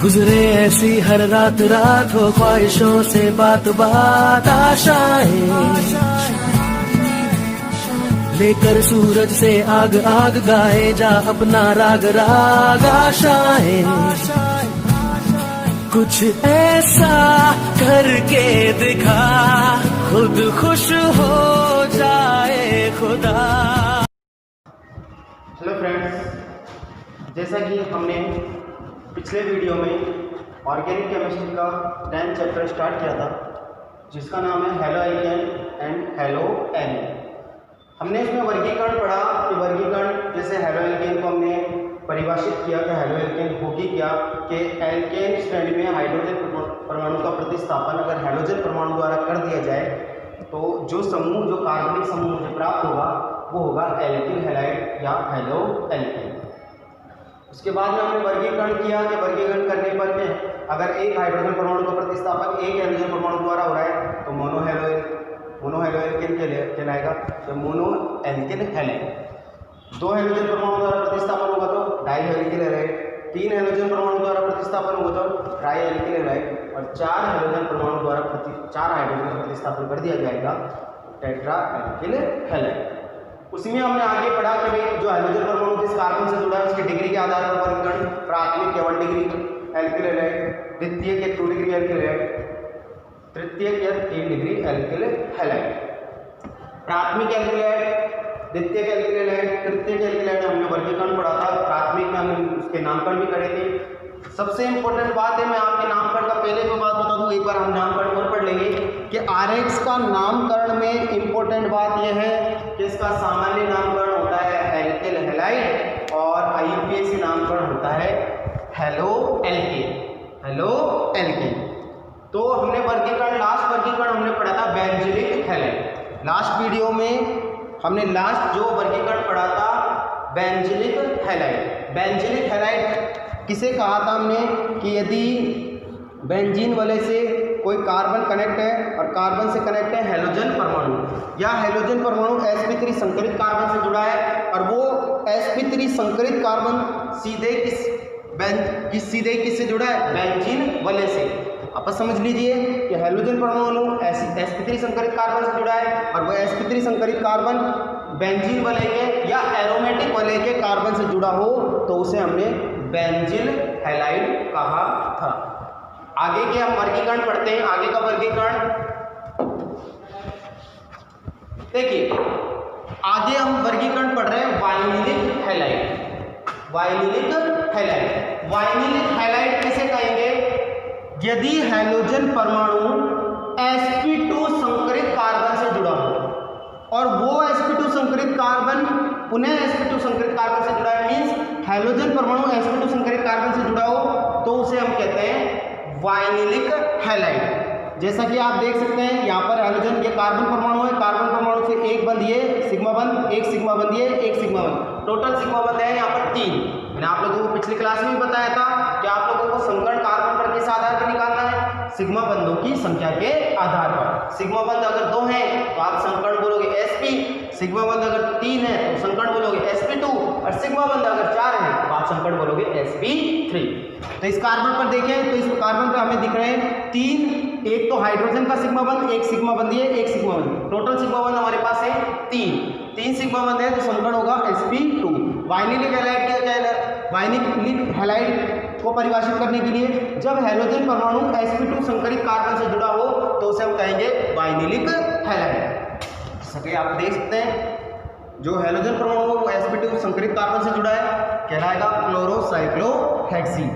गुजरे ऐसी हर रात रात हो ख्वाहिशों से बात बात आशाएं लेकर सूरज से आग आग गाए जा अपना राग राग आशाएं कुछ ऐसा करके दिखा खुद खुश हो जाए खुदा। हेलो फ्रेंड्स, जैसा कि हमने पिछले वीडियो में ऑर्गेनिक केमिस्ट्री का 10th चैप्टर स्टार्ट किया था जिसका नाम है halo alkane and halo alkane. हमने इसमें वर्गीकरण पढ़ा कि वर्गीकरण जैसे हेलो एल्केन को हमने परिभाषित किया था हेलो एल्केन होगी क्या कि एल्केन स्ट्रैंड में हाइड्रोजन परमाणु का प्रतिस्थापन अगर हेलोजन परमाणु द्वारा कर दिया जाए तो जो समूह जो कार्बनिक समूह मुझे प्राप्त होगा वो होगा एल्किल हैलाइड या हेलो एल्केन। उसके बाद में हमने वर्गीकरण किया कि वर्गीकरण करने पर में अगर एक हाइड्रोजन परमाणु का प्रतिस्थापन एक हाइड्रोजन परमाणु द्वारा हो रहा है तो मोनो हेलो एल्केन कहलाएगा या मोनो एल्किल हैलाइड। दो हाइड्रोजन परमाणु द्वारा प्रतिस्थापन होगा तो डाई एल्किल हैलाइड, तीन हाइड्रोजन परमाणु द्वारा प्रतिस्थापन होगा तो ट्राई एल्किल हैलाइड और चार हाइड्रोजन परमाणु द्वारा चार हाइड्रोजन का प्रतिस्थापन कर दिया जाएगा टेट्रा एल्किल हैलाइड। उसमें हमने आगे पढ़ा कि भाई जो हाइड्रोजन परमाणु जिस कार्बन से जुड़ा है उसकी डिग्री के आधार पर वर्गीकरण प्राथमिक के 1 डिग्री एल्किल हैलाइड, द्वितीय के 2 डिग्री एल्किल हैलाइड, तृतीय के 3 डिग्री एल्किल हैलाइड। प्राथमिक एल्किल हैलाइड, द्वितीय के एल्किल हैलाइड, तृतीय के एल्किल हैलाइड हमने वर्गीकरण पढ़ा था। प्राथमिक में हमने उसके नामकरण भी करे थे। सबसे इंपॉर्टेंट बात है, मैं आपके नामकरण का पहले को बात बता दूं, एक बार हम नामकरण और पढ़ लेंगे कि आरएक्स का नामकरण में इंपॉर्टेंट बात यह है कि इसका सामान्य नामकरण होता है एल्किल हैलाइड और आईयूपीएसी नामकरण होता है हेलो एल्केन। Halo alkane. तो हमने वर्गीकरण लास्ट वर्गीकरण हमने पढ़ा था बेंजीलिक हैलाइड। लास्ट वीडियो में हमने लास्ट जो वर्गीकरण पढ़ा था बेंजीलिक हैलाइड। बेंजीलिक हैलाइड किसे कहा था हमने कि यदि बेंजीन वाले से कोई कार्बन कनेक्ट है और कार्बन से कनेक्ट है हेलोजन परमाणु या हेलोजन परमाणु sp3 संकरित कार्बन से जुड़ा है और वो sp3 संकरित कार्बन सीधे किससे जुड़ा है बेंजीन वाले से। आप समझ लीजिए कि हेलोजन परमाणु sp3 संकरित कार्बन से जुड़ा है और वह sp3 संकरित कार्बन बेंजीन वाले के या एरोमेटिक वाले के कार्बन से जुड़ा हो तो उसे हमने बेंजिल हैलाइड कहा था। आगे के हम वर्गीकरण पढ़ते हैं। आगे का वर्गीकरण देखिए, आगे हम वर्गीकरण पढ़ रहे हैं vinylic halide. Vinylic halide, vinylic halide किसे कहेंगे? यदि हैलोजन परमाणु sp2 संकरित कार्बन से जुड़ा हो और वो sp2 संकरित कार्बन पुनः sp2 संकरित कार्बन से जुड़ा है, मीन्स हैलोजन परमाणु sp2 संकरित कार्बन से जुड़ा हो तो उसे हम कहते हैं वाइनिलिक हैलाइड। जैसा कि आप देख सकते हैं यहाँ पर हैलोजन ये कार्बन परमाणु है, कार्बन परमाणु से एक बंध ये सिग्मा बंध, एक सिग्मा बंध ये, एक सिग्मा बंध, टोटल सिग्मा बंध है यहाँ पर 3। मैंने आप लोगों को पिछली क्लास में भी बताया था कि आप लोगों को संकरण कार्बन पर किस आधार पर निकालना है? सिग्मा बंधों की संख्या के आधार पर। सिग्मा बंध अगर 2 हैं तो आप संकरण बोलोगे sp, सिग्मा बंध अगर 3 है तो संकरण बोलोगे sp2 और सिग्मा बंध अगर 4 है तो आप संकरण बोलोगे sp3। तो इस कार्बन पर देखें तो इस कार्बन पर हमें दिख रहे हैं 3, एक तो हाइड्रोजन का सिग्मा बंध, एक सिग्मा बंध ये, एक सिग्मा बंध, टोटल सिग्मा बंध हमारे पास है 3 सिग्मा बंध है तो संकरण होगा sp2। वाइनिलिक हैलाइड क्या है? वाइनिलिक हैलाइड को परिभाषित करने के लिए जब हैलोजन परमाणु sp2 संकरित कार्बन से जुड़ा हो तो उसे हम कहेंगे वाइनिलिक हैलाइड। सके आप देख सकते हैं जो हैलोजन परमाणु वो sp2 संकरित कार्बन से जुड़ा है कहलाएगा क्लोरोसाइक्लोहेक्सीन।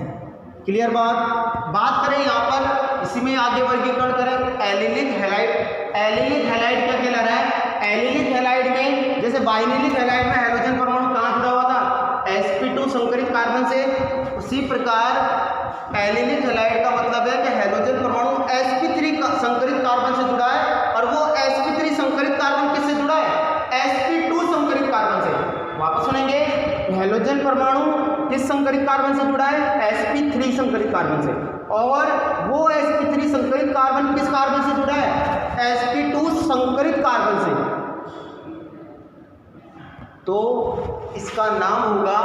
क्लियर बात करें यहाँ पर, इसी में आगे वर्गीकरण करें एलिलिक हैलाइड। एलिलिक हैलाइड क्या कहला रहा है? एलिलिक हैलाइड में जैसे वाइनिलिक हैलाइड में हैलोजन परमाणु कहाँ जुड़ा हुआ था? sp2 संकरित कार्बन से। उसी प्रकार एलिलिक हैलाइड का मतलब है कि हैलोजन परमाणु sp3 संकरित कार्बन से जुड़ा है और वो sp3 संकरित कार्बन किससे जुड़ा है? sp2 संकरित कार्बन से। वापस सुनेंगे, हैलोजन परमाणु किस संकरित कार्बन से जुड़ा है? sp3 संकरित कार्बन से। और वो sp3 संकरित कार्बन किस कार्बन से जुड़ा है? sp2 संकरित कार्बन से। तो इसका नाम होगा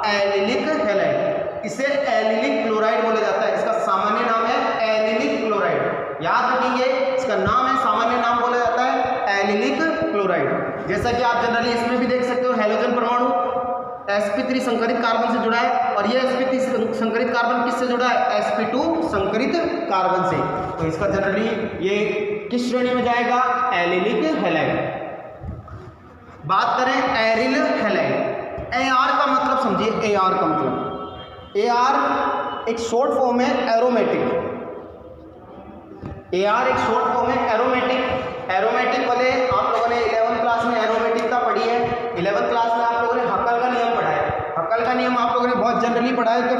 एनिलिक हैलाइड। इसे एनिलिक क्लोराइड बोला जाता है। इसका सामान्य नाम है एनिलिक क्लोराइड। याद रखेंगे, इसका नाम है, सामान्य नाम बोला जाता है एनिलिक क्लोराइड। जैसा कि आप जनरली इसमें भी देख सकते हो, हेलोजन परमाणु sp3 संकरित कार्बन से जुड़ा है और ये sp3 संकरित कार्बन किससे जुड़ा है? sp2 संकरित कार्बन से। तो इसका जनरली ये किस श्रेणी में जाएगा? Allylic halide. बात करें एरिल हैलाइड। AR का मतलब समझिए, AR का मतलब, AR एक शॉर्ट फॉर्म है एरोमेटिक। AR एक शॉर्ट फॉर्म है एरोमेटिक। एरोमेटिक वाले आप लोगों ने 11th क्लास में एरोमेटिकता पढ़ी है। 11th क्लास में आप लोगों ने हक्कल का नियम पढ़ा है। हक्कल का नियम आप लोगों ने बहुत जनरली पढ़ा है कि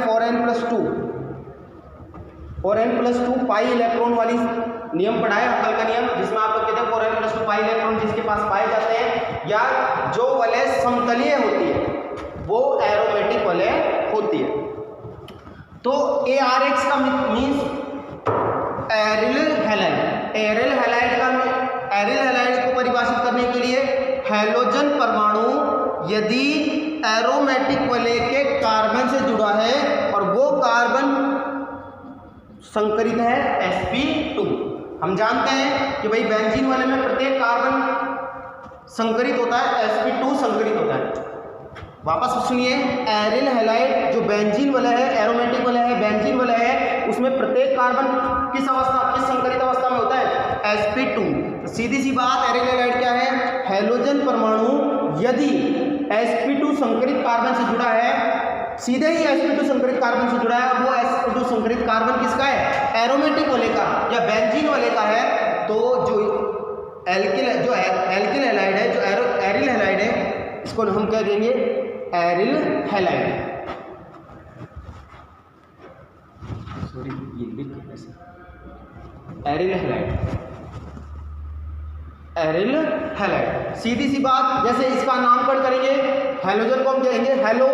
4n+2 पाई इलेक्ट्रॉन वाली नियम पढ़ा है, हक्कल का नियम, जिसमें आप लोग कहते हैं 4n+2 पाई इलेक्ट्रॉन जिसके पास पाए जाते हैं या जो वलय समतलीय होती है वो एरोमेटिक वलय होती है। तो ARX का means aryl halide. Aryl halide को परिभाषित करने के लिए हैलोजन परमाणु यदि एरोमेटिक वलय के कार्बन से जुड़ा है और वो कार्बन संकरित है sp2। हम जानते हैं कि भाई बेंजीन वाले में प्रत्येक कार्बन संकरित होता है, sp2 संकरित होता है। वापस सुनिए, एरिल हैलाइड जो बेंजीन वाला है, एरोमेटिक वाला है, बेंजीन वाला है, उसमें प्रत्येक कार्बन किस संकरित अवस्था में होता है? sp2। सीधी सी बात, एरिल हैलाइड क्या है? हैलोजन परमाणु यदि sp2 संकरित कार्बन से जुड़ा है, सीधे ही sp2 संकरित कार्बन से जुड़ा है, वो sp2 संकरित कार्बन किसका है? एरोमेटिक वाले का या बेंजीन वाले का है, तो जो एल्किल हैलाइड है, जो एरिल हैलाइड है, इसको हम क्या देंगे? Aryl halide. सॉरी, ये लिख कैसे? Aryl halide. एरिल हैलाइड, सीधी सी बात। जैसे इसका नामकरण करेंगे, हैलोजन को हम कहेंगे हेलो,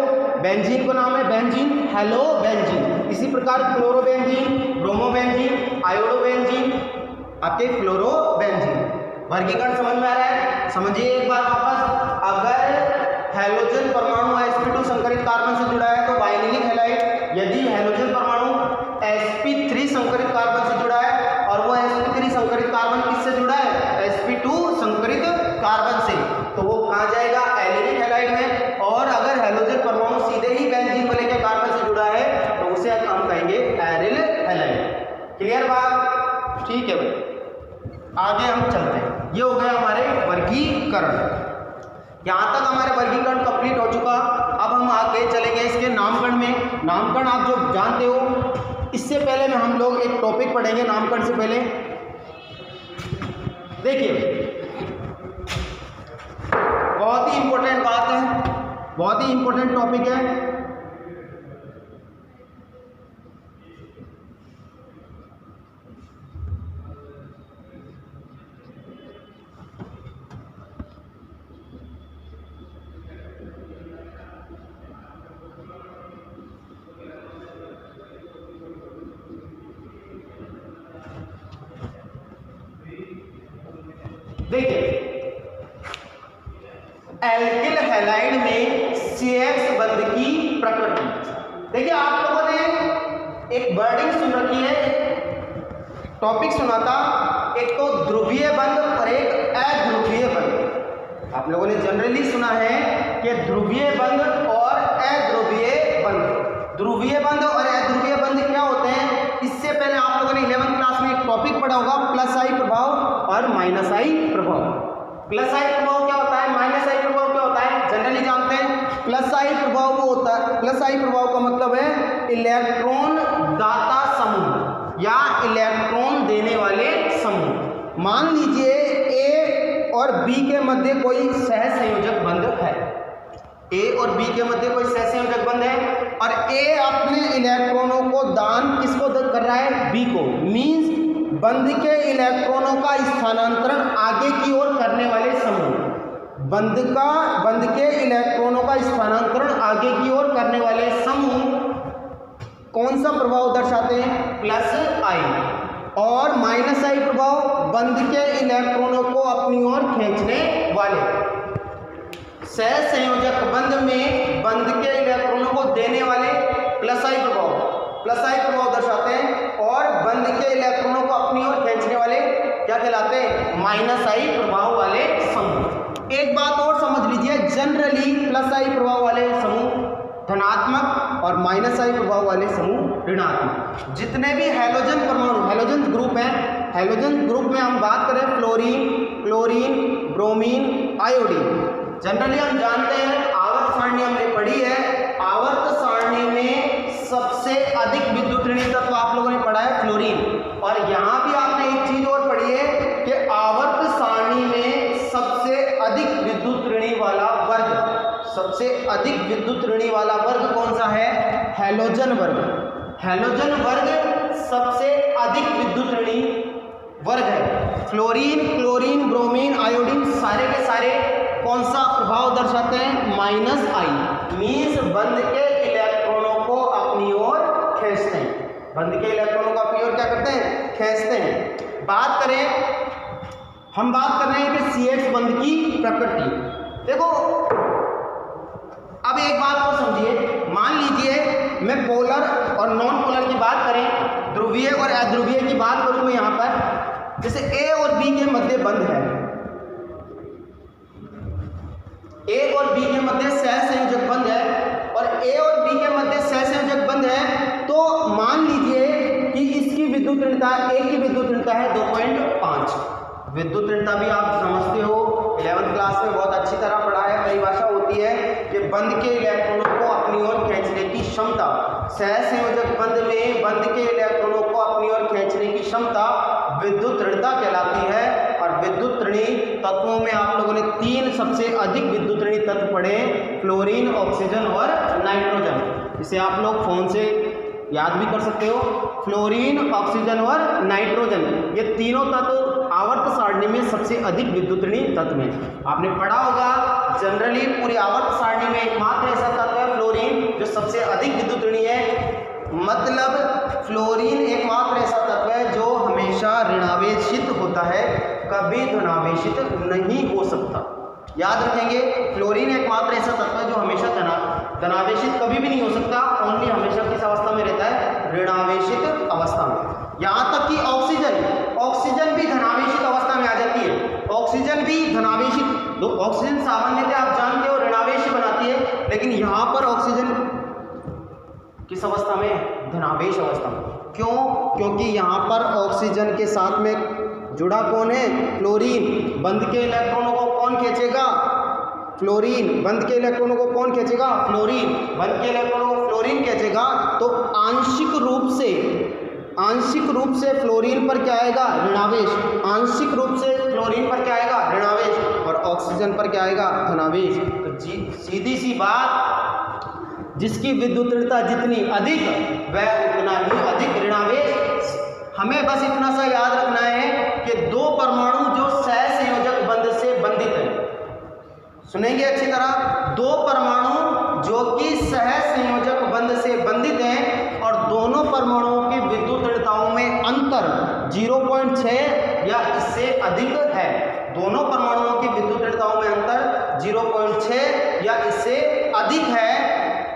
बेंजीन को नाम है बेंजीन, हेलो बेंजीन। इसी प्रकार क्लोरोबेंजीन, ब्रोमोबेंजीन, आयोडोबेंजीन, आपके फ्लोरोबेंजीन। वर्गीकरण समझ में आ रहा है? समझिए एक बार वापस। अगर हैलोजन परमाणु sp2 संकरित कार्बन से जुड़ा है तो बाइनिलिक हैलाइड। यदि हैलोजन परमाणु sp3 संकरित कार्बन से जुड़ा है और वो sp3 संकरित कार्बन किससे जुड़ा है? sp2 संकरित कार्बन से, तो वो कहाँ जाएगा? एलिलिक हैलाइड में। और अगर हैलोजन परमाणु सीधे ही बेंजीन वाले के कार्बन से जुड़ा है तो उसे हम कहेंगे एरिल हैलाइड। क्लियर बात? ठीक है भाई, आगे हम चलते हैं। ये हो गया हमारे वर्गीकरण। यहाँ तक हमारे वर्गीकरण कंप्लीट हो चुका। अब हम आगे चलेंगे इसके नामकरण में। नामकरण आप जो जानते हो, इससे पहले में हम लोग एक टॉपिक पढ़ेंगे नामकरण से पहले। देखिए, बहुत ही इंपॉर्टेंट बात है, बहुत ही इंपॉर्टेंट टॉपिक है। देखिए, एल्किल हैलाइड में CX बंध की प्रकृति। देखिए, आप लोगों ने एक वर्डिंग सुन रखी है, टॉपिक सुना था, एक तो ध्रुवीय बंध और एक अध्रुवीय बंध। आप लोगों ने जनरली सुना है कि ध्रुवीय बंध और अध्रुवीय बंध। ध्रुवीय बंध और अध्रुवीय बंध क्या होते हैं? इससे पहले आप लोगों ने 11th क्लास में एक टॉपिक पढ़ा होगा, प्लस आई प्रभाव और माइनस आई प्रभाव। प्लस आई प्रभाव क्या होता है, माइनस आई प्रभाव क्या होता है, जनरली जानते हैं। प्लस आई प्रभाव वो होता है, प्लस आई प्रभाव का मतलब है इलेक्ट्रॉन दाता समूह या इलेक्ट्रॉन देने वाले समूह। मान लीजिए ए और बी के मध्य कोई सहसंयोजक बंध है, ए और बी के मध्य कोई सहसंयोजक बंध है और ए अपने इलेक्ट्रॉनों को दान किसको कर रहा है? बी को। मींस बंध के इलेक्ट्रॉनों का स्थानांतरण आगे की ओर करने वाले समूह। बंध के इलेक्ट्रॉनों का स्थानांतरण आगे की ओर करने वाले समूह कौन सा प्रभाव दर्शाते हैं? प्लस आई। और माइनस आई प्रभाव बंध के इलेक्ट्रॉनों को अपनी ओर खींचने वाले। सहसंयोजक बंध में बंध के इलेक्ट्रॉनों को देने वाले प्लस आई प्रभाव दर्शाते हैं, और बंध के इलेक्ट्रॉनों को अपनी ओर खींचने वाले क्या कहलाते हैं, माइनस आई प्रभाव वाले समूह। एक बात और समझ लीजिए, जनरली प्लस आई प्रभाव वाले समूह धनात्मक और माइनस आई प्रभाव वाले समूह ऋणात्मक। जितने भी हैलोजन परमाणु, हैलोजन ग्रुप हैं, हैलोजन ग्रुप में हम बात करें fluorine, chlorine, bromine, iodine, generally हम जानते हैं, आवर्त सारणी हमने पढ़ी है, आवर्त सारणी में सबसे अधिक विद्युत ऋणी तत्व आप लोगों ने पढ़ा है फ्लोरीन। और यहाँ भी आपने एक चीज और पढ़ी है कि आवर्त सारणी में सबसे अधिक विद्युत ऋणी वाला वर्ग, सबसे अधिक विद्युत ऋणी वाला वर्ग कौन सा है, हैलोजन वर्ग। हैलोजन वर्ग सबसे अधिक विद्युत ऋणी वर्ग है। फ्लोरीन, क्लोरीन, ब्रोमीन, आयोडीन सारे के सारे कौन सा प्रभाव दर्शाते हैं, माइनस आई, मीन्स बंध के इलेक्ट्रॉनों को अपनी ओर खींचते हैं, बंध के इलेक्ट्रॉनों को अपनी ओर क्या करते हैं, खींचते हैं। बात करें, हम बात कर रहे हैं कि CH बंध की प्रकृति। देखो अब एक बात को समझिए, मान लीजिए मैं पोलर और नॉन पोलर की बात करें, ध्रुवीय और अध्रुवीय की बात करूं मैं यहाँ पर, जैसे A और B के मध्य बंध है, A और B के मध्य सहसंयोजक बंध है, और A और B के मध्य सहसंयोजक बंध है, तो मान लीजिए कि इसकी विद्युत ऋणता, A की विद्युत ऋणता है 2.5। विद्युत ऋणता भी आप समझते हो, 11th क्लास में बहुत अच्छी तरह पढ़ा है, परिभाषा होती है कि बंध के इलेक्ट्रॉनों को अपनी ओर खींचने की क्षमता, सहसंयोजक बंध में बंध के इलेक्ट्रॉनों को अपनी ओर खींचने की क्षमता विद्युत ऋणता कहलाती है। और विद्युत ऋणी तत्वों में आप लोगों ने 3 सबसे अधिक विद्युत ऋणी तत्व पढ़े, फ्लोरीन, ऑक्सीजन और नाइट्रोजन। इसे आप लोग फोन से याद भी कर सकते हो, फ्लोरीन, ऑक्सीजन और नाइट्रोजन, ये तीनों तत्व आवर्त सारणी में सबसे अधिक विद्युत ऋणी तत्व हैं। आपने पढ़ा होगा जनरली पूरी आवर्त सारणी में एकमात्र ऐसा तत्व है फ्लोरीन जो सबसे अधिक विद्युत ऋणी है, मतलब फ्लोरीन एकमात्र ऐसा तत्व है जो हमेशा ऋणावेशित होता है, कभी धनावेशित नहीं हो सकता। याद रखेंगे, फ्लोरीन एकमात्र ऐसा तत्व है जो हमेशा धनावेशित कभी भी नहीं हो सकता, ओनली हमेशा किस अवस्था में रहता है, ऋणावेशित अवस्था में। यहाँ तक कि ऑक्सीजन भी धनावेशित अवस्था में आ जाती है, ऑक्सीजन भी धनावेशित, तो ऑक्सीजन सामान्यतः आप जानते हो ऋणावेश बनाती है, लेकिन यहाँ पर ऑक्सीजन किस अवस्था में, धनावेश अवस्था में। क्यों? क्योंकि यहाँ पर ऑक्सीजन के साथ में जुड़ा कौन है, फ्लोरीन। बंध के इलेक्ट्रॉनों को कौन खींचेगा, फ्लोरीन। बंध के इलेक्ट्रॉनों को कौन खींचेगा, फ्लोरीन। बंध के इलेक्ट्रॉनों को फ्लोरीन खींचेगा, तो आंशिक रूप से फ्लोरीन पर क्या आएगा, ऋणावेश। आंशिक रूप से फ्लोरीन पर क्या आएगा, ऋणावेश, और ऑक्सीजन पर क्या आएगा, धनावेश। तो सीधी सी बात, जिसकी विद्युत ऋणता जितनी अधिक वह उतना ही अधिक ऋणावेश। हमें बस इतना सा याद रखना है कि 2 परमाणु जो सहसंयोजक बंध से बंधित हैं, सुनेंगे अच्छी तरह, 2 परमाणु जो कि सहसंयोजक बंध से बंधित हैं और दोनों परमाणुओं की विद्युत ऋणताओं में अंतर 0.6 या इससे अधिक है। दोनों परमाणुओं की विद्युत ऋणताओं में अंतर 0.6 या इससे अधिक है,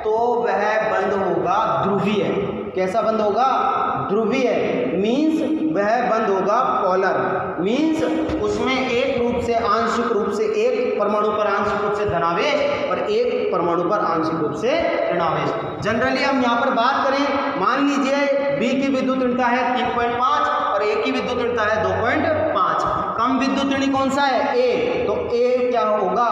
तो वह बंध होगा ध्रुवीय। कैसा बंध होगा, ध्रुवीय। मीन्स वह बंध होगा पोलर, मीन्स उसमें एक रूप से आंशिक रूप से एक परमाणु पर आंशिक रूप से धनावेश और एक परमाणु पर आंशिक रूप से ऋणावेश। जनरली हम यहाँ पर बात करें, मान लीजिए B की विद्युत ऋणता है 3.5 और A की विद्युत ऋणता है 2.5। कम विद्युत ऋणी कौन सा है, A, तो A क्या होगा,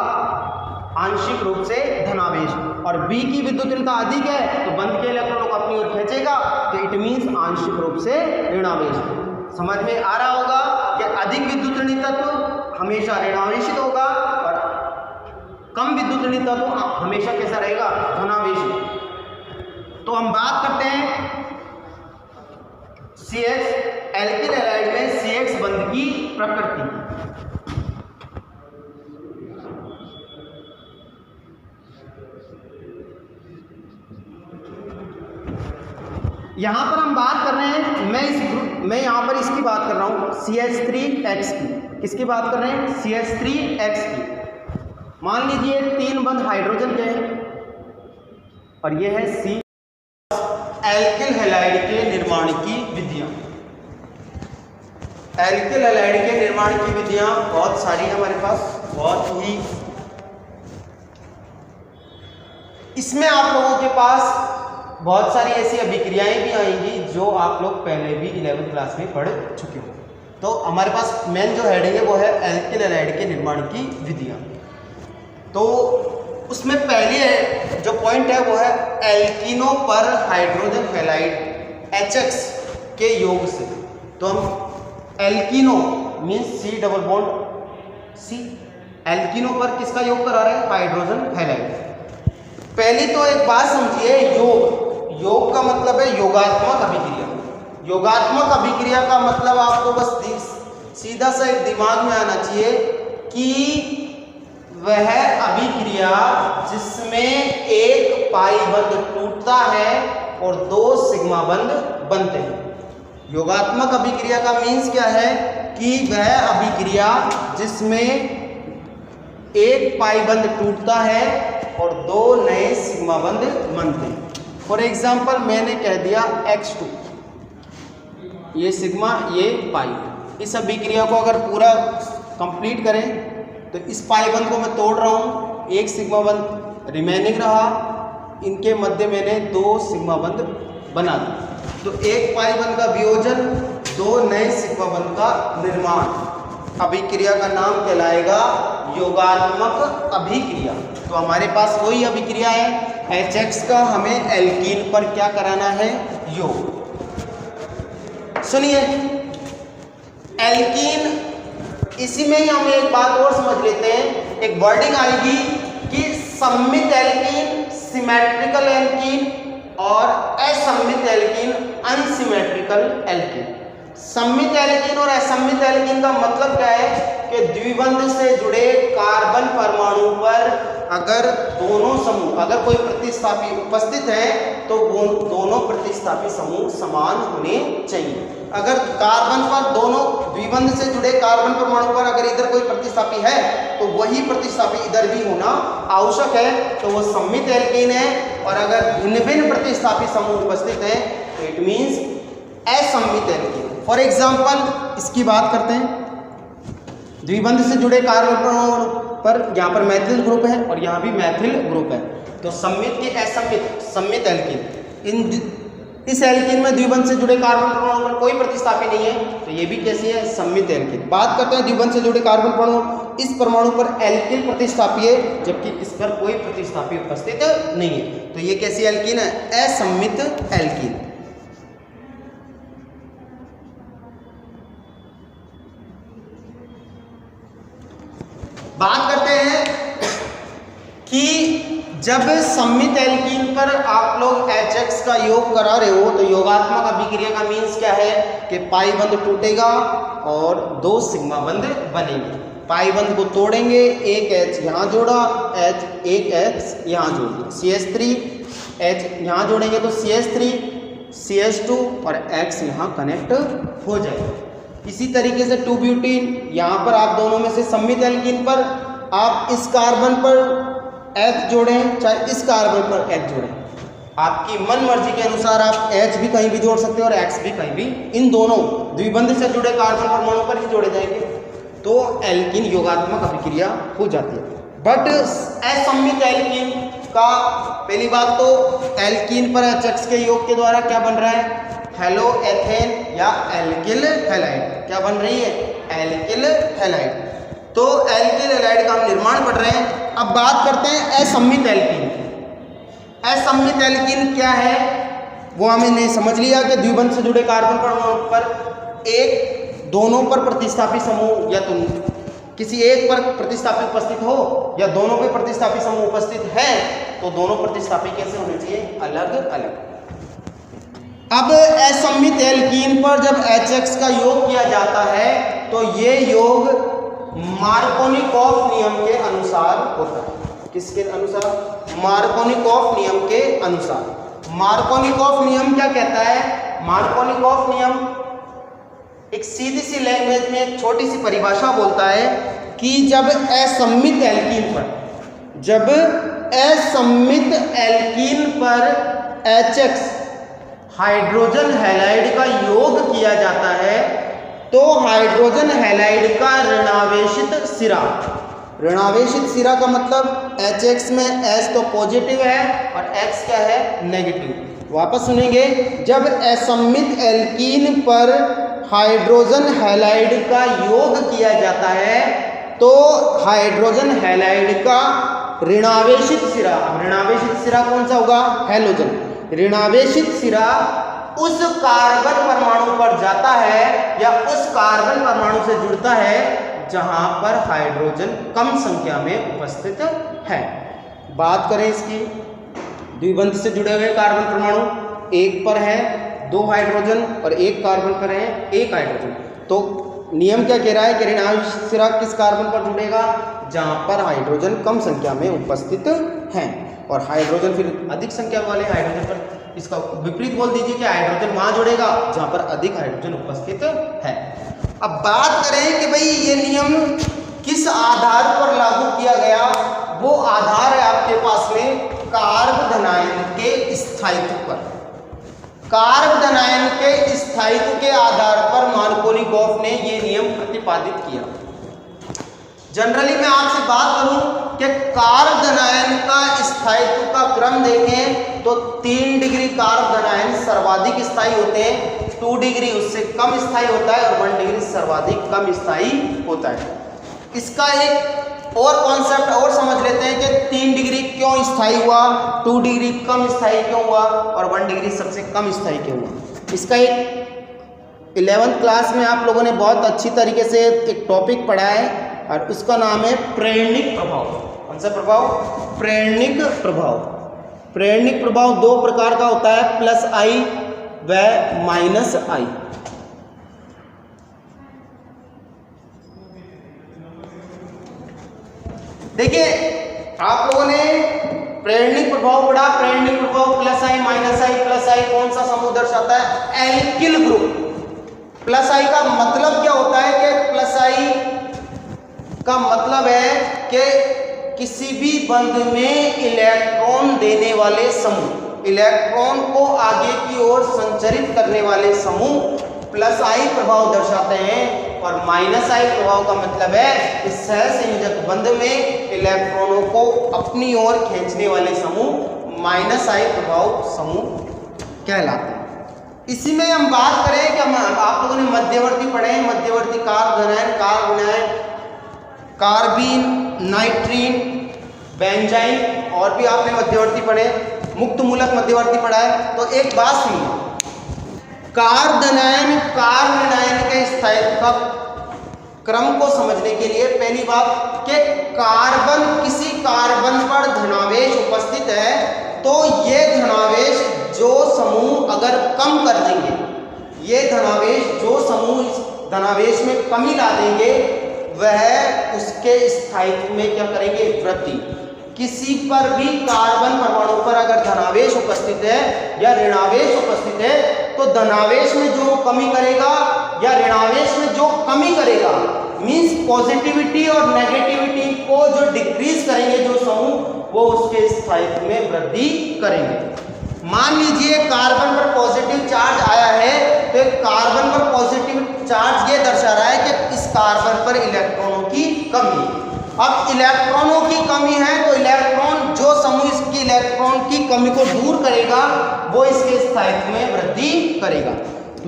आंशिक रूप से धनावेश। और B की विद्युत ऋणता अधिक है तो बंध के इलेक्ट्रॉनों को अपनी ओर खींचेगा, तो इट मीन्स आंशिक रूप से ऋणावेश। समझ में आ रहा होगा कि अधिक विद्युत ऋणी तत्व हमेशा ऋणावेशित होगा और कम विद्युत ऋणी तत्व हमेशा कैसा रहेगा, धनावेशित। तो हम बात करते हैं CH एल्किल हैलाइड में CX बंध की प्रकृति। यहाँ पर हम बात कर रहे हैं, मैं यहाँ पर इसकी बात कर रहा हूँ CH3X की। किसकी बात कर रहे हैं, CH3X की। मान लीजिए 3 बंद हाइड्रोजन के हैं और ये है सी। एल्किल हैलाइड के निर्माण की विधियां। एल्किल हैलाइड के निर्माण की विधियां बहुत सारी है हमारे पास, बहुत ही। इसमें आप लोगों के पास बहुत सारी ऐसी अभिक्रियाएं भी आएंगी जो आप लोग पहले भी 11वीं क्लास में पढ़ चुके हो। तो हमारे पास मेन जो हेडिंग है वो है एल्किल हैलाइड के निर्माण की विधियां। तो उसमें पहले जो पॉइंट है वो है एल्किनो पर हाइड्रोजन हैलाइड HX के योग से। तो हम एल्किनो means C double bond C, एल्किनो पर किसका योग करा रहे हैं? Hydrogen halide. पहली तो एक बात समझिए, योग का मतलब है योगात्मक अभिक्रिया। योगात्मक अभिक्रिया का मतलब आपको बस सीधा सा एक दिमाग में आना चाहिए कि वह अभिक्रिया जिसमें एक पाई बंध टूटता है और 2 सिग्मा बंध बनते हैं। योगात्मक अभिक्रिया का मीन्स क्या है कि वह अभिक्रिया जिसमें एक पाई बंध टूटता है और 2 नए सिग्मा बंध बनते हैं। फॉर एग्जाम्पल मैंने कह दिया X2, ये सिग्मा ये पाई। इस अभिक्रिया को अगर पूरा कंप्लीट करें तो इस पाई बंध को मैं तोड़ रहा हूँ, एक सिग्मा बंध रिमेनिंग रहा, इनके मध्य मैंने 2 सिग्मा बंध बना दिया। तो एक पाई बंध का वियोजन, 2 नए सिग्मा बंध का निर्माण। अभिक्रिया का नाम कहलाएगा योगात्मक अभिक्रिया। तो हमारे पास वही अभिक्रिया है HX का, हमें एल्कीन पर क्या कराना है? योग। सुनिए, एल्कीन, इसी में ही हम एक बात और समझ लेते हैं। एक वर्डिंग आएगी कि सममित एल्कीन, सिमेट्रिकल एल्कीन और असममित एल्कीन, अनसिमेट्रिकल एल्कीन। सममित एल्कीन और असममित एल्कीन का मतलब क्या है कि द्विबंध से जुड़े कार्बन परमाणु पर अगर दोनों समूह, अगर कोई प्रतिस्थापी उपस्थित है तो वो दोनों प्रतिस्थापी समूह समान होने चाहिए। अगर कार्बन पर दोनों द्विबंध से जुड़े कार्बन परमाणु पर अगर इधर कोई प्रतिस्थापी है तो वही प्रतिस्थापी इधर भी होना आवश्यक है, तो वो सममित एल्कीन है। और अगर भिन्न भिन्न प्रतिस्थापी समूह उपस्थित है तो इट मीन्स असममित एल्कीन। फॉर एग्जाम्पल इसकी बात करते हैं, द्विबंध से जुड़े कार्बन परमाणु पर यहाँ पर मैथिल ग्रुप है और यहाँ भी मैथिल ग्रुप है, तो सममित के असममित, सममित एल्कीन। इस एल्कीन में द्विबंध से जुड़े कार्बन परमाणु पर कोई प्रतिस्थापी नहीं है, तो ये भी कैसी है? सममित एल्कीन। बात करते हैं द्विबंध से जुड़े कार्बन परमाणु, इस परमाणु पर एल्किल प्रतिस्थापी है जबकि इस पर कोई प्रतिस्थापी उपस्थित नहीं है, तो ये कैसी एल्कीन है? असममित एल्कीन। बात करते हैं कि जब सममित एल्कीन पर आप लोग HX का योग करा रहे हो तो योगात्मक अभिक्रिया का मीन्स क्या है कि पाई बंध टूटेगा और 2 सिग्मा बंध बनेंगे। पाई बंध को तोड़ेंगे, एक H यहाँ जोड़ा, एक H यहाँ जोड़ दिया, CH3, H यहाँ जोड़ेंगे तो CH3, CH2 और X यहाँ कनेक्ट हो जाएगा। इसी तरीके से 2 ब्यूटीन, यहाँ पर आप दोनों में से सममित एल्कीन पर आप इस कार्बन पर H जोड़ें चाहे इस कार्बन पर H जोड़ें, आपकी मन मर्जी के अनुसार आप H भी कहीं भी जोड़ सकते हो और X भी कहीं भी, इन दोनों द्विबंध से जुड़े कार्बन परमाणु पर ही जोड़े जाएंगे, तो एल्कीन योगात्मक अभिक्रिया हो जाती है। बट असममित एल्कीन का पहली बात तो एल्कीन पर HX के योग के द्वारा क्या बन रहा है? हेलो एथेन या एल्किल हैलाइड। क्या बन रही है? Alkyl halide. तो एल्किल हैलाइड का हम निर्माण पढ़ रहे हैं। अब बात करते हैं असममित एल्कीन। असममित एल्कीन क्या है वो हमने समझ लिया कि द्विबंध से जुड़े कार्बन परमाणु पर एक दोनों पर प्रतिस्थापी समूह या तो किसी एक पर प्रतिस्थापी उपस्थित हो या दोनों पे प्रतिस्थापी समूह उपस्थित है, तो दोनों प्रतिस्थापी कैसे होने चाहिए? अलग अलग। अब असममित एल्कीन पर जब HX का योग किया जाता है तो ये योग मार्कोनिकॉफ नियम के अनुसार होता है। किसके अनुसार? मार्कोनिकॉफ नियम के अनुसार। मार्कोनिकॉफ नियम क्या कहता है? मार्कोनिकॉफ नियम एक सीधी सी लैंग्वेज में एक छोटी सी परिभाषा बोलता है कि जब असममित एल्कीन पर जब असम्मित एल्कीन पर HX हाइड्रोजन हैलाइड का योग किया जाता है तो हाइड्रोजन हैलाइड का ऋणावेशित सिरा का मतलब HX में H तो पॉजिटिव है और X क्या है, नेगेटिव। वापस सुनेंगे, जब असम्मित एल्कीन पर हाइड्रोजन हैलाइड का योग किया जाता है तो हाइड्रोजन हैलाइड का ऋणावेशित सिरा कौन सा होगा, हैलोजन। ऋणावेशित सिरा उस कार्बन परमाणु पर जाता है या उस कार्बन परमाणु से जुड़ता है जहां पर हाइड्रोजन कम संख्या में उपस्थित है। बात करें इसकी, द्विबंध से जुड़े हुए कार्बन परमाणु, एक पर है 2 हाइड्रोजन और एक कार्बन पर है 1 हाइड्रोजन, तो नियम क्या कह रहा है कि ऋणावेशित सिरा किस कार्बन पर जुड़ेगा, जहां पर हाइड्रोजन कम संख्या में उपस्थित हैं, और हाइड्रोजन फिर अधिक संख्या वाले हाइड्रोजन पर, इसका विपरीत बोल दीजिए कि हाइड्रोजन वहां जुड़ेगा जहां पर अधिक हाइड्रोजन उपस्थित है। अब बात करें कि भाई ये नियम किस आधार पर लागू किया गया, वो आधार है आपके पास में कार्बोधनायन के स्थायित्व पर। कार्बोधनायन के स्थायित्व के आधार पर मार्कोनिकॉफ ने ये नियम प्रतिपादित किया। जनरली मैं आपसे बात करूं कि कार्बोधनायन का स्थायित्व का क्रम देखें तो 3 डिग्री कार्बोधनायन सर्वाधिक स्थायी होते हैं, 2 डिग्री उससे कम स्थायी होता है और 1 डिग्री सर्वाधिक कम स्थायी होता है। इसका एक और कॉन्सेप्ट और समझ लेते हैं कि 3 डिग्री क्यों स्थायी हुआ, 2 डिग्री कम स्थायी क्यों हुआ और 1 डिग्री सबसे कम स्थायी क्यों हुआ। इसका एक 11th क्लास में आप लोगों ने बहुत अच्छी तरीके से एक टॉपिक पढ़ा है और उसका नाम है प्रेरणिक प्रभाव। कौन सा प्रभाव, प्रेरणिक प्रभाव। प्रेरणिक प्रभाव 2 प्रकार का होता है, +I व -I। देखिए आप लोगों ने प्रेरणिक प्रभाव पढ़ा, प्रेरणिक प्रभाव +I कौन सा समूह दर्शाता है, एल्किल ग्रुप। +I का मतलब क्या होता है कि +I का मतलब है कि किसी भी बंध में इलेक्ट्रॉन देने वाले समूह, इलेक्ट्रॉन को आगे की ओर संचरित करने वाले समूह +I प्रभाव दर्शाते हैं, और -I प्रभाव का मतलब है कि सहसंयोजक बंध में इलेक्ट्रॉनों को अपनी ओर खींचने वाले समूह -I प्रभाव समूह कहलाते हैं। इसी में हम बात करें कि आप लोगों ने मध्यवर्ती पढ़े हैं, मध्यवर्ती कार्बोधनायन, कार्बोनायन, कार्बीन, नाइट्रीन, बेंजाइन, और भी आपने मध्यवर्ती पढ़े, मुक्त मूलक मध्यवर्ती पढ़ा है। तो एक बात सुनिए, कार्बोधनायन कार्बोनायन के स्थायित्व का क्रम को समझने के लिए पहली बात कि कार्बन, किसी कार्बन पर धनावेश उपस्थित है तो ये धनावेश जो समूह अगर कम कर देंगे, ये धनावेश जो समूह इस धनावेश में कमी ला देंगे वह उसके स्थायित्व में क्या करेंगे, वृद्धि। किसी पर भी कार्बन परमाणु पर अगर धनावेश उपस्थित है या ऋणावेश उपस्थित है तो धनावेश में जो कमी करेगा या ऋणावेश में जो कमी करेगा, मींस पॉजिटिविटी और नेगेटिविटी को जो डिक्रीज करेंगे जो समूह, वो उसके स्थायित्व में वृद्धि करेंगे। मान लीजिए कार्बन पर पॉजिटिव चार्ज आया है तो कार्बन पर पॉजिटिव चार्ज ये दर्शा रहा है कि इस कार्बन पर इलेक्ट्रॉनों की कमी है। अब इलेक्ट्रॉनों की कमी है तो इलेक्ट्रॉन, जो समूह इसकी इलेक्ट्रॉन की कमी को दूर करेगा वो इसके स्थायित्व में वृद्धि करेगा।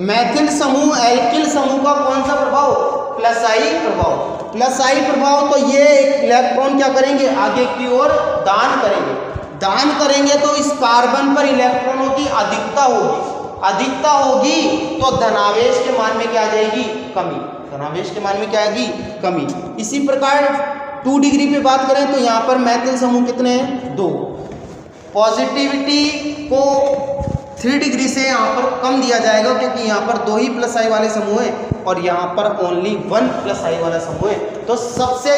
मैथिल समूह, एल्किल समूह का कौन सा प्रभाव, +I प्रभाव। +I प्रभाव तो ये इलेक्ट्रॉन क्या करेंगे, आगे की ओर दान करेंगे। दान करेंगे तो इस कार्बन पर इलेक्ट्रॉनों की अधिकता होगी, अधिकता होगी तो धनावेश के मान में क्या आ जाएगी, कमी। धनावेश के मान में क्या आएगी, कमी। इसी प्रकार 2 डिग्री पे बात करें तो यहाँ पर मैथिल समूह कितने हैं, 2। पॉजिटिविटी को 3 डिग्री से यहाँ पर कम दिया जाएगा क्योंकि यहाँ पर 2 ही +I वाले समूह हैं और यहाँ पर ओनली 1 +I वाला समूह है। तो सबसे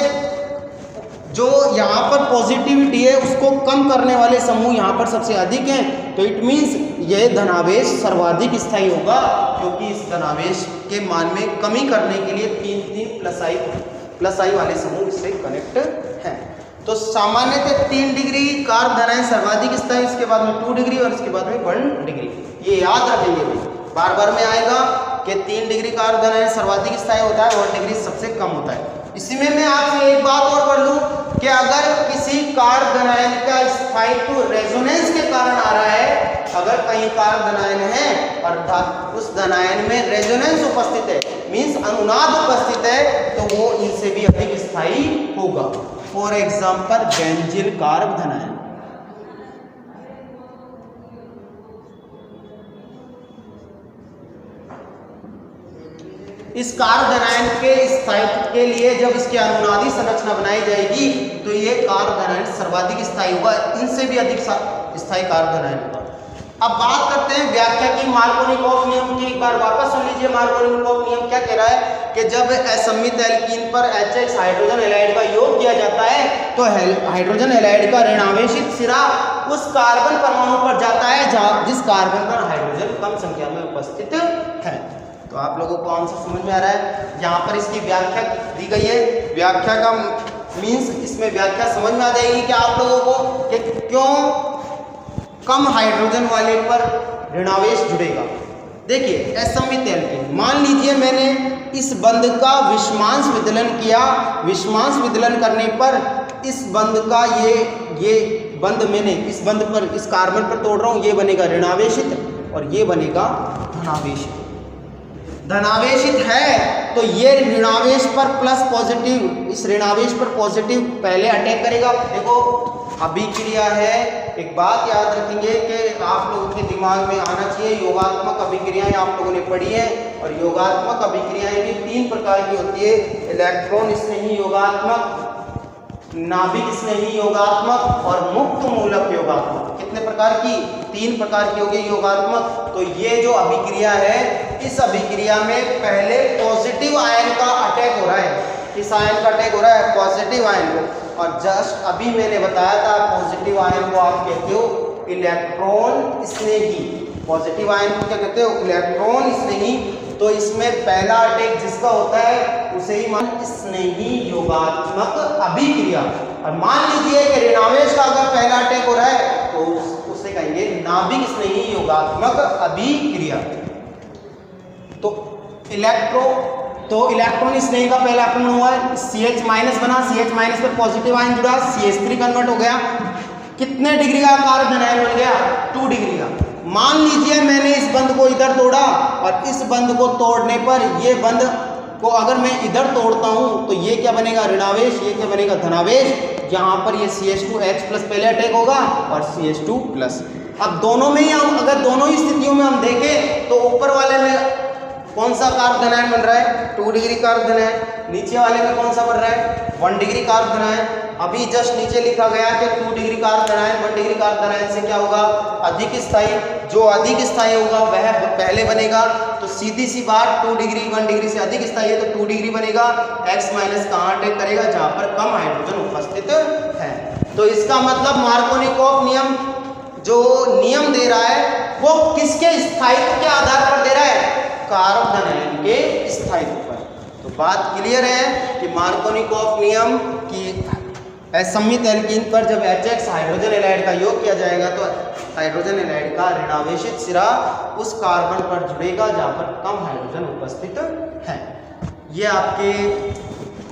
जो यहाँ पर पॉजिटिविटी है उसको कम करने वाले समूह यहाँ पर सबसे अधिक हैं, तो इट मीन्स यह धनावेश सर्वाधिक स्थायी होगा क्योंकि इस धनावेश के मान में कमी करने के लिए 3 +I वाले समूह इससे कनेक्ट हैं। तो सामान्यतः 3 डिग्री कार्ब धनायन सर्वाधिक स्थायी, इसके बाद में 2 डिग्री और इसके बाद में 1 डिग्री। ये याद रखेंगे भाई, बार बार में आएगा कि 3 डिग्री कार्ब धनायन सर्वाधिक स्थायी होता है, 1 डिग्री सबसे कम होता है। इसी में मैं आपसे एक बात और पढ़ लूँ कि अगर किसी कार्ब धनायन का स्थायित्व रेजोनेंस के कारण आ रहा है, अगर कहीं कार्ब धनायन है अर्थात उस धनायन में रेजोनेंस उपस्थित है, मीन्स अनुनाद उपस्थित है, तो वो इनसे भी अधिक स्थायी होगा। फॉर एग्जाम्पल बेंजीन कार्ब धनायन। इस कार्ब धनायन के स्थायित्व के लिए जब इसकी अनुनादी संरचना बनाई जाएगी तो ये कार्ब धनायन सर्वाधिक स्थायी होगा, इनसे भी अधिक स्थायी कार्ब धनायन होगा। अब बात करते हैं व्याख्या की मार्कोनिकॉफ नियम की। एक बार वापस सुन लीजिए, मार्कोनिकॉफ नियम क्या कह रहा है कि जब असम्मित एल्कीन पर HX हाइड्रोजन हैलाइड का योग किया जाता है तो हाइड्रोजन हैलाइड का ऋणावेशित सिरा उस कार्बन परमाणु पर जाता है जिस कार्बन पर हाइड्रोजन कम संख्या में उपस्थित है। तो आप लोगों को आंसर समझ में आ रहा है। यहाँ पर इसकी व्याख्या दी गई है, व्याख्या का मीन्स इसमें व्याख्या समझ में आ जाएगी कि आप लोगों को कि क्यों कम हाइड्रोजन वाले पर ऋणावेश जुड़ेगा। देखिए असम्मित एल्कीन, मान लीजिए मैंने इस बंध का विषमांश विदलन किया, विषमांश विदलन करने पर इस बंध का ये बंध मैंने इस बंध पर इस कार्बन पर तोड़ रहा हूँ, ये बनेगा ऋणावेशित और ये बनेगा धनावेशित। धनावेशित है तो ये ऋणावेश पर प्लस पॉजिटिव, इस ऋणावेश पर पॉजिटिव पहले अटैक करेगा। देखो अभिक्रिया है, एक बात याद रखेंगे कि आप लोगों के दिमाग में आना चाहिए, योगात्मक अभिक्रियाएं आप लोगों ने पढ़ी है और योगात्मक अभिक्रियाएं भी 3 प्रकार की होती है, इलेक्ट्रॉन स्नेही योगात्मक, नाभिक स्नेही योगात्मक और मुक्त मूलक योगात्मक। कितने प्रकार की? 3 प्रकार की होगी योगात्मक। तो ये जो अभिक्रिया है, इस अभिक्रिया में पहले पॉजिटिव आयन का अटैक हो रहा है। किस आयन का अटैक हो रहा है? पॉजिटिव आयन को। और जस्ट अभी मैंने बताया था पॉजिटिव आयन को आप कहते हो इलेक्ट्रॉन स्नेही। पॉजिटिव आयन को क्या कहते हो? इलेक्ट्रॉन स्नेही। तो इसमें पहला अटैक जिसका होता है उसे ही मान स्नेही योगात्मक अभिक्रिया। और मान लीजिए कि ऋणावेश का अगर पहला अटैक हो रहा है तो उसे कहेंगे नाभिक स्नेही योगात्मक अभिक्रिया। तो इलेक्ट्रॉन स्नेही का पहला आक्रमण हुआ है, CH- बना, CH- पर पॉजिटिव आयन जुड़ा, CH3 कन्वर्ट हो गया। कितने डिग्री का कार्ब धनायन बन गया? 2 डिग्री का। मान लीजिए मैंने इस बंध को इधर तोड़ा और इस बंध को तोड़ने पर ये बंध को अगर मैं इधर तोड़ता हूं तो ये क्या बनेगा? ऋणावेश। ये क्या बनेगा? धनावेश। यहाँ पर ये CH2H+ पहले अटैक होगा और CH2+। अब दोनों में ही हम अगर दोनों ही स्थितियों में हम देखें तो ऊपर वाले में कौन सा कार्ब धनायन बन रहा है? 2 डिग्री कार्ब धनायन। नीचे वाले में कौन सा बन रहा है? 1 डिग्री कार्ब धनायन। अभी जस्ट नीचे लिखा गया कि 2 डिग्री कार्ब धनायन 1 डिग्री कार्ब धनायन से क्या होगा? अधिक स्थायी। जो अधिक स्थायी होगा वह पहले बनेगा। तो सीधी सी बात, 2 डिग्री 1 डिग्री से अधिक स्थायी है तो 2 डिग्री बनेगा। X- कहाँ अटैक करेगा? जहाँ पर कम हाइड्रोजन उपस्थित है। तो इसका मतलब मार्कोनिकॉफ नियम जो नियम दे रहा है वो किसके स्थायित्व के आधार पर दे रहा है? कार्ब धनायन के स्थायित्व पर। तो बात क्लियर है कि मार्कोनिकॉफ नियम की असम्मित एल्कीन पर जब HX हाइड्रोजन हैलाइड का योग किया जाएगा तो हाइड्रोजन हैलाइड का ऋणावेशित सिरा उस कार्बन पर जुड़ेगा जहाँ पर कम हाइड्रोजन उपस्थित है। ये आपके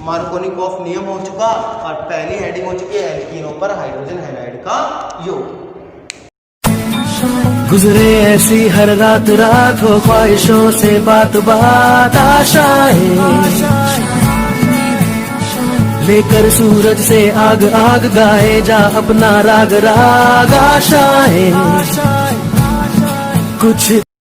मार्कोनिकॉफ नियम हो चुका और पहली हेडिंग हो चुकी है एल्कीनों पर हाइड्रोजन हैलाइड का योग। गुजरे ऐसी हर रात रात हो ख्वाहिशों से बात बात आशाएं लेकर सूरज से आग आग गाए जा अपना राग राग आशाएं कुछ